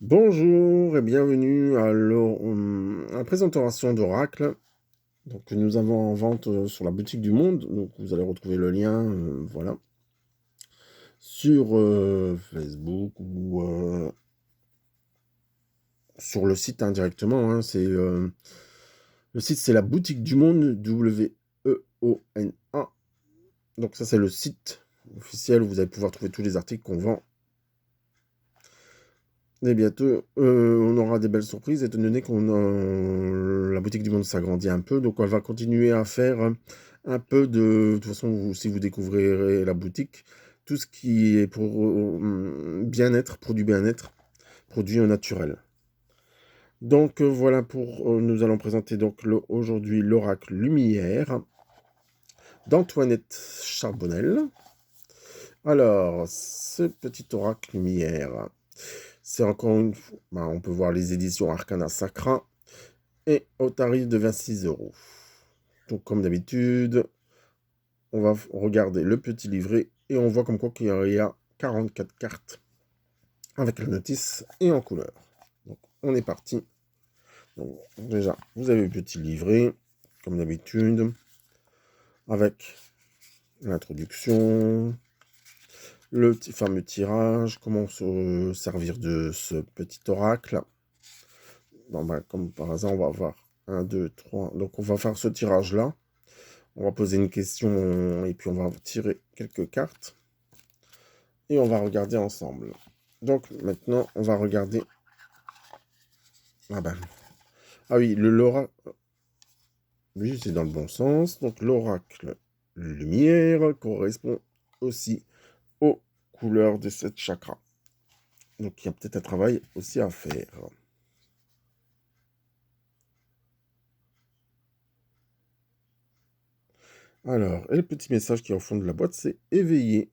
Bonjour et bienvenue à la présentation d'Oracle que nous avons en vente sur la boutique du Monde. Donc vous allez retrouver le lien voilà, sur Facebook ou sur le site indirectement. Le site, c'est la boutique du Monde, WEONA. Donc ça, c'est le site officiel où vous allez pouvoir trouver tous les articles qu'on vend. Et bientôt, on aura des belles surprises, étant donné la boutique du monde s'agrandit un peu. Donc, on va continuer à faire un peu de toute façon, si vous découvrirez la boutique, tout ce qui est pour bien-être, produit au naturel. Donc, voilà nous allons présenter donc aujourd'hui l'oracle Lumière d'Antoinette Charbonnel. Alors, ce petit oracle Lumière, c'est encore une fois, on peut voir les éditions Arcana Sacra et au tarif de 26 €. Donc, comme d'habitude, on va regarder le petit livret et on voit comme quoi qu'il y a 44 cartes avec la notice et en couleur. Donc, on est parti. Donc, déjà, vous avez le petit livret, comme d'habitude, avec l'introduction, le fameux tirage, comment se servir de ce petit oracle. Bon, comme par hasard, on va voir 1, 2, 3. Donc, on va faire ce tirage-là. On va poser une question et puis on va tirer quelques cartes. Et on va regarder ensemble. Donc, maintenant, on va regarder... Ah oui, l'oracle... Oui, c'est dans le bon sens. Donc, l'oracle lumière correspond aussi aux couleurs de cette chakra. Donc, il y a peut-être un travail aussi à faire. Alors, et le petit message qui est au fond de la boîte, c'est éveiller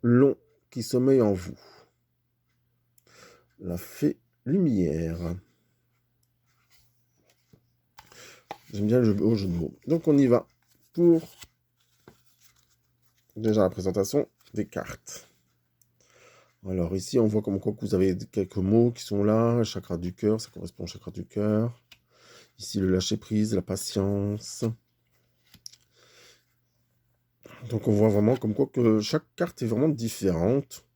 l'on qui sommeille en vous. La fée lumière. J'aime bien le jeu de mots. Donc, on y va pour déjà la présentation des cartes. Alors, ici, on voit comme quoi que vous avez quelques mots qui sont là. Chakra du cœur, ça correspond au chakra du cœur. Ici, le lâcher-prise, la patience. Donc, on voit vraiment comme quoi que chaque carte est vraiment différente.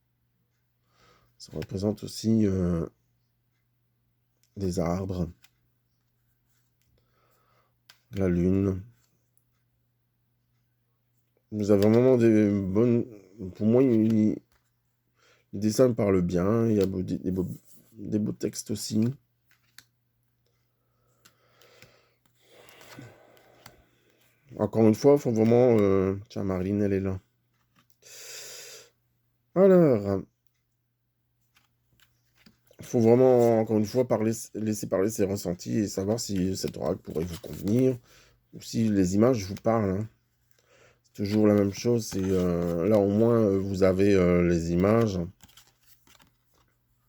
Ça représente aussi des arbres, la lune. Vous avez vraiment des bonnes... Pour moi, le dessin me parle bien. Il y a des beaux textes aussi. Encore une fois, il faut vraiment... Tiens, Marine, elle est là. Alors... Il faut vraiment, encore une fois, laisser parler ses ressentis et savoir si cet oracle pourrait vous convenir ou si les images vous parlent. Hein. C'est toujours la même chose. Là, au moins, vous avez les images.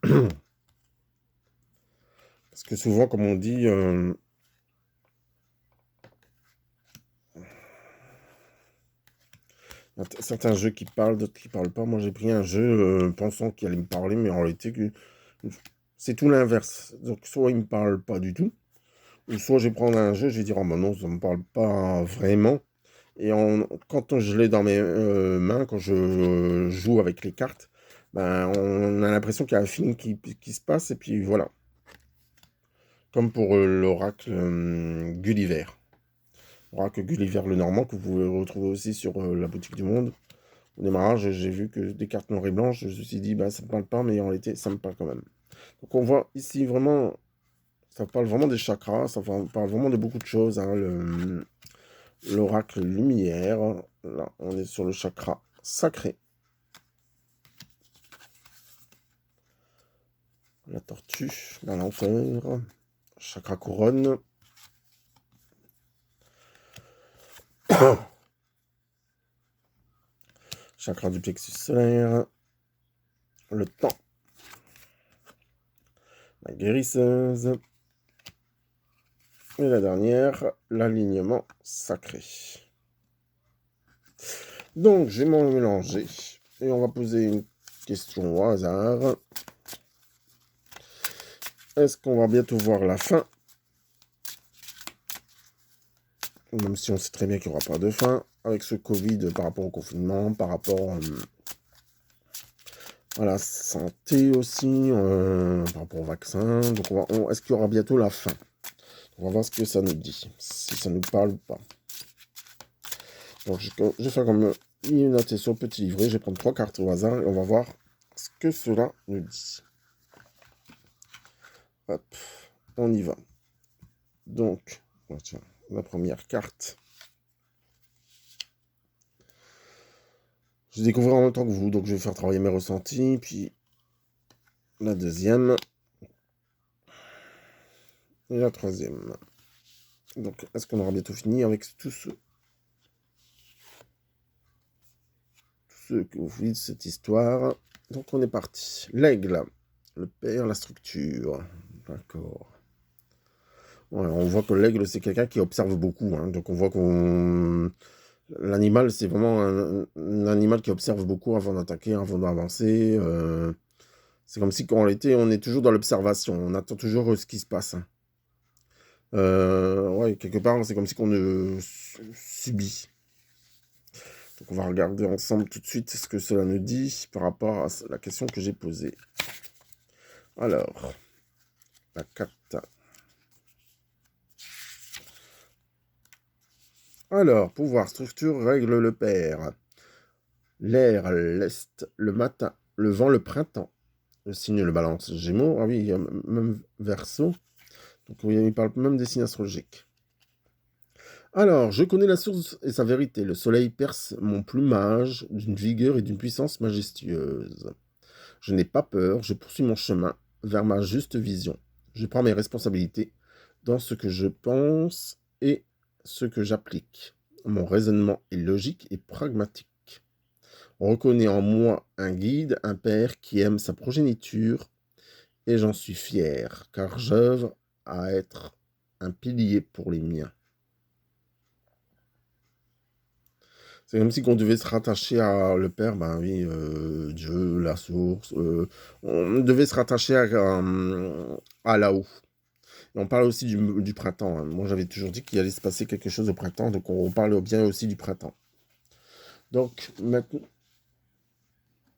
Parce que souvent, comme on dit, il y a certains jeux qui parlent, d'autres qui parlent pas. Moi, j'ai pris un jeu pensant qu'il allait me parler, mais en réalité, c'est tout l'inverse. Donc, soit il me parle pas du tout, ou soit je vais prendre un jeu, je vais dire, oh, non, ça me parle pas vraiment. Et quand je l'ai dans mes mains, quand je joue avec les cartes, on a l'impression qu'il y a un film qui se passe, et puis voilà. Comme pour l'oracle Gulliver. L'oracle Gulliver le Normand, que vous pouvez retrouver aussi sur la boutique du Monde. Au démarrage, j'ai vu que des cartes noires et blanches, je me suis dit, ça me parle pas, mais en réalité, ça me parle quand même. Donc on voit ici vraiment, ça parle vraiment des chakras, ça parle vraiment de beaucoup de choses, hein, l'oracle lumière. Là, on est sur le chakra sacré. La tortue dans l'enfer. Chakra couronne. Chakra du plexus solaire. Le temps. La guérisseuse. Et la dernière, l'alignement sacré. Donc, je vais m'en mélanger. Et on va poser une question au hasard. Est-ce qu'on va bientôt voir la fin? Même si on sait très bien qu'il n'y aura pas de fin. Avec ce Covid par rapport au confinement, par rapport à la santé aussi, par rapport au vaccin. Donc est-ce qu'il y aura bientôt la fin? On va voir ce que ça nous dit, si ça nous parle ou pas. Donc je vais faire comme il est noté sur le petit livret, je vais prendre 3 cartes au hasard et on va voir ce que cela nous dit. Hop, on y va. Donc, tiens, la première carte. Je découvre en même temps que vous, donc je vais faire travailler mes ressentis, puis la deuxième et la troisième. Donc, est-ce qu'on aura bientôt fini avec tout ce que vous dites de cette histoire? Donc, on est parti. L'aigle, le père, la structure. D'accord. Ouais, on voit que l'aigle, c'est quelqu'un qui observe beaucoup. Hein. Donc, on voit qu'on... L'animal, c'est vraiment un animal qui observe beaucoup avant d'attaquer, avant d'avancer. C'est comme si, quand on était, on est toujours dans l'observation. On attend toujours ce qui se passe. Hein. Ouais, quelque part, c'est comme si on subit. Donc, on va regarder ensemble tout de suite ce que cela nous dit par rapport à la question que j'ai posée. Alors, la carte. Alors, pouvoir, structure, règle le père. L'air, l'est, le matin, le vent, le printemps. Le signe, le balance, Gémeaux. Ah oui, il y a même Verseau. Donc, il parle même des signes astrologiques. Alors, je connais la source et sa vérité. Le soleil perce mon plumage d'une vigueur et d'une puissance majestueuse. Je n'ai pas peur, je poursuis mon chemin vers ma juste vision. Je prends mes responsabilités dans ce que je pense et ce que j'applique. Mon raisonnement est logique et pragmatique. On reconnaît en moi un guide, un père qui aime sa progéniture, et j'en suis fier, car j'œuvre à être un pilier pour les miens. C'est comme si on devait se rattacher à le Père, ben oui, Dieu, la source. On devait se rattacher à là-haut. Et on parle aussi du printemps. Hein. Moi, j'avais toujours dit qu'il allait se passer quelque chose au printemps, donc on parle bien aussi du printemps. Donc,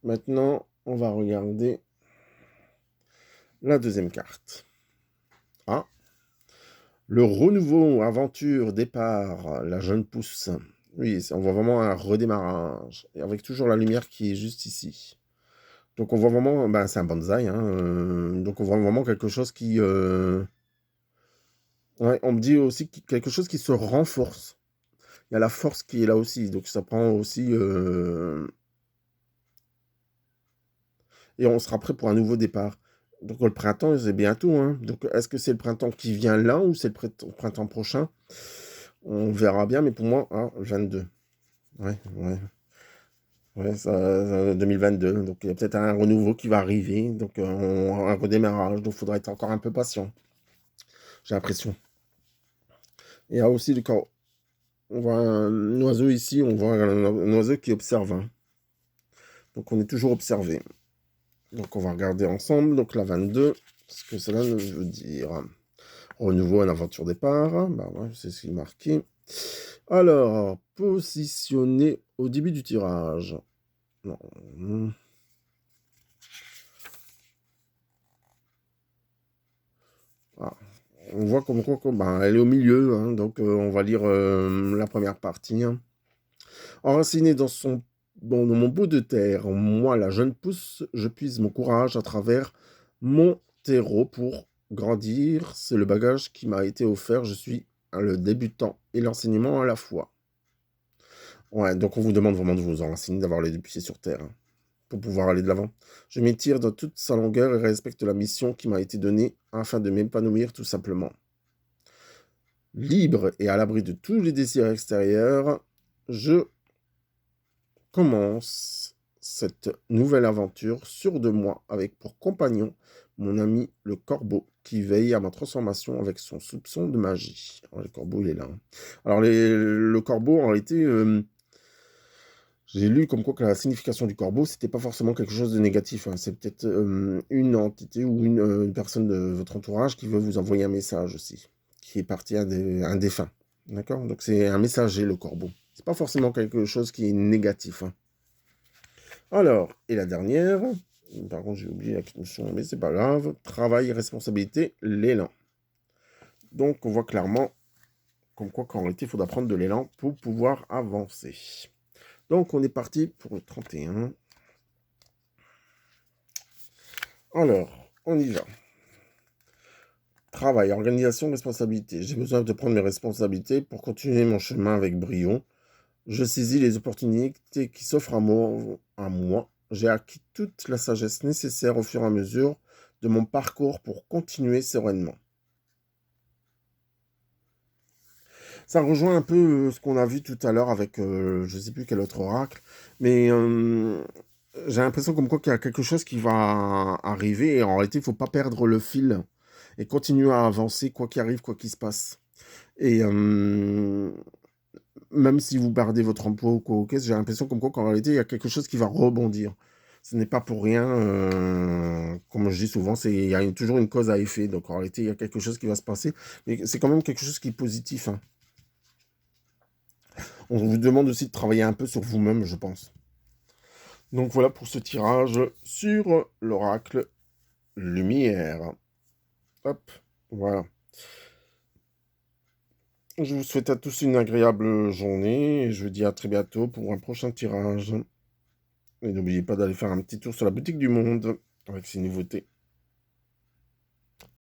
maintenant, on va regarder la deuxième carte. Ah, le renouveau, aventure, départ, la jeune pousse. Oui, on voit vraiment un redémarrage, et avec toujours la lumière qui est juste ici. Donc on voit vraiment, ben, c'est un bonsaï, hein, donc on voit vraiment quelque chose qui... ouais, on me dit aussi quelque chose qui se renforce. Il y a la force qui est là aussi, donc ça prend aussi... et on sera prêt pour un nouveau départ. Donc le printemps, c'est bientôt. Hein. Donc est-ce que c'est le printemps qui vient là ou c'est le printemps prochain? On verra bien, mais pour moi, 22. Ouais, ouais. Ouais, 2022. Donc il y a peut-être un renouveau qui va arriver, donc un redémarrage. Donc il faudra être encore un peu patient. J'ai l'impression. Il y a aussi on voit un oiseau ici, on voit un oiseau qui observe. Hein. Donc on est toujours observé. Donc on va regarder ensemble. Donc la 22, ce que cela veut dire. Renouveau, une aventure départ. Bah ouais, c'est ce qui est marqué. Alors, positionné au début du tirage. Non. Ah. On voit comme quoi ben, elle est au milieu, hein, donc on va lire la première partie. Hein. Enraciné dans mon bout de terre, moi, la jeune pousse, je puise mon courage à travers mon terreau pour grandir. C'est le bagage qui m'a été offert. Je suis le débutant et l'enseignement à la fois. Ouais, donc on vous demande vraiment de vous enraciner, d'avoir les deux pieds sur terre hein, pour pouvoir aller de l'avant. Je m'étire dans toute sa longueur et respecte la mission qui m'a été donnée afin de m'épanouir tout simplement. Libre et à l'abri de tous les désirs extérieurs, je commence cette nouvelle aventure sûre de moi avec pour compagnon mon ami le corbeau qui veille à ma transformation avec son soupçon de magie. Alors, le corbeau, il est là. Hein. Alors, le corbeau, en réalité, J'ai lu comme quoi que la signification du corbeau, c'était pas forcément quelque chose de négatif, hein. C'est peut-être une entité ou une personne de votre entourage qui veut vous envoyer un message aussi, qui est parti un défunt. D'accord? Donc c'est un messager, le corbeau. C'est pas forcément quelque chose qui est négatif, hein. Alors, et la dernière, par contre j'ai oublié la notion, mais c'est pas grave. Travail, responsabilité, l'élan. Donc on voit clairement comme quoi qu'en réalité il faudra prendre de l'élan pour pouvoir avancer. Donc on est parti pour le 31. Alors, on y va. Travail, organisation, responsabilité. J'ai besoin de prendre mes responsabilités pour continuer mon chemin avec brio. Je saisis les opportunités qui s'offrent à moi. J'ai acquis toute la sagesse nécessaire au fur et à mesure de mon parcours pour continuer sereinement. Ça rejoint un peu ce qu'on a vu tout à l'heure avec, je ne sais plus quel autre oracle, mais j'ai l'impression comme quoi qu'il y a quelque chose qui va arriver et en réalité, il ne faut pas perdre le fil et continuer à avancer quoi qu'il arrive, quoi qu'il se passe. Et même si vous perdez votre emploi ou quoi, ok, j'ai l'impression comme quoi qu'en réalité, il y a quelque chose qui va rebondir. Ce n'est pas pour rien, comme je dis souvent, il y a toujours une cause à effet. Donc en réalité, il y a quelque chose qui va se passer. Mais c'est quand même quelque chose qui est positif, hein. On vous demande aussi de travailler un peu sur vous-même, je pense. Donc voilà pour ce tirage sur l'oracle Lumière. Hop, voilà. Je vous souhaite à tous une agréable journée et je vous dis à très bientôt pour un prochain tirage. Et n'oubliez pas d'aller faire un petit tour sur la boutique du monde avec ses nouveautés.